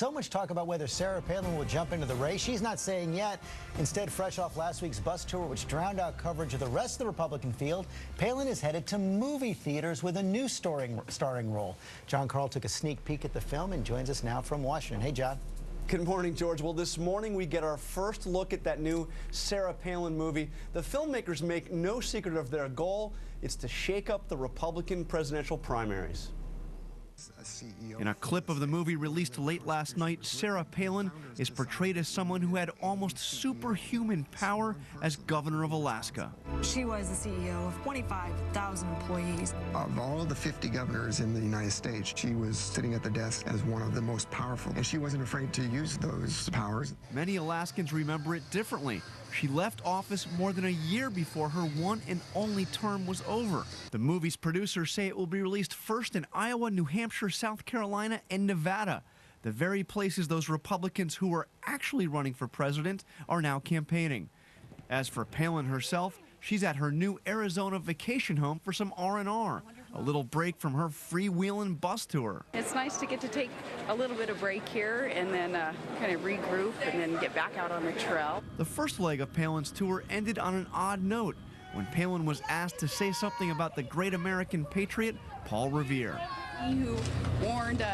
So much talk about whether Sarah Palin will jump into the race. She's not saying yet. Instead, fresh off last week's bus tour, which drowned out coverage of the rest of the Republican field, Palin is headed to movie theaters with a new starring role. John Carl took a sneak peek at the film and joins us now from Washington. Hey, John. Good morning, George. Well, this morning we get our first look at that new Sarah Palin movie. The filmmakers make no secret of their goal. It's to shake up the Republican presidential primaries. In a clip of the movie released late last night, Sarah Palin is portrayed as someone who had almost superhuman power as governor of Alaska. She was the CEO of 25,000 employees. Of all the 50 governors in the United States, she was sitting at the desk as one of the most powerful, and she wasn't afraid to use those powers. Many Alaskans remember it differently. She left office more than a year before her one and only term was over. The movie's producers say it will be released first in Iowa, New Hampshire, South Carolina, and Nevada, the very places those Republicans who were actually running for president are now campaigning. As for Palin herself, she's at her new Arizona vacation home for some R&R, a little break from her freewheeling bus tour. It's nice to get to take a little bit of break here and then kind of regroup and then get back out on the trail. The first leg of Palin's tour ended on an odd note when Palin was asked to say something about the great American patriot, Paul Revere. Who warned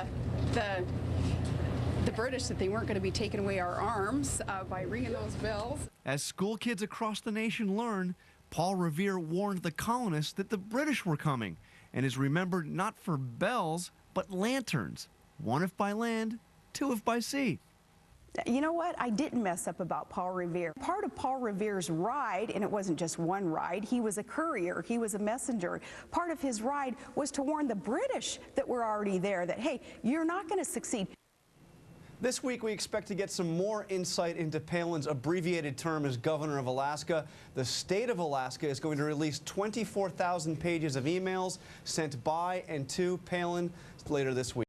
the British that they weren't going to be taking away our arms by ringing those bells. As school kids across the nation learn, Paul Revere warned the colonists that the British were coming and is remembered not for bells, but lanterns, one if by land, two if by sea. You know what? I didn't mess up about Paul Revere. Part of Paul Revere's ride, and it wasn't just one ride, he was a courier, he was a messenger. Part of his ride was to warn the British that were already there that, hey, you're not going to succeed. This week, we expect to get some more insight into Palin's abbreviated term as governor of Alaska. The state of Alaska is going to release 24,000 pages of emails sent by and to Palin later this week.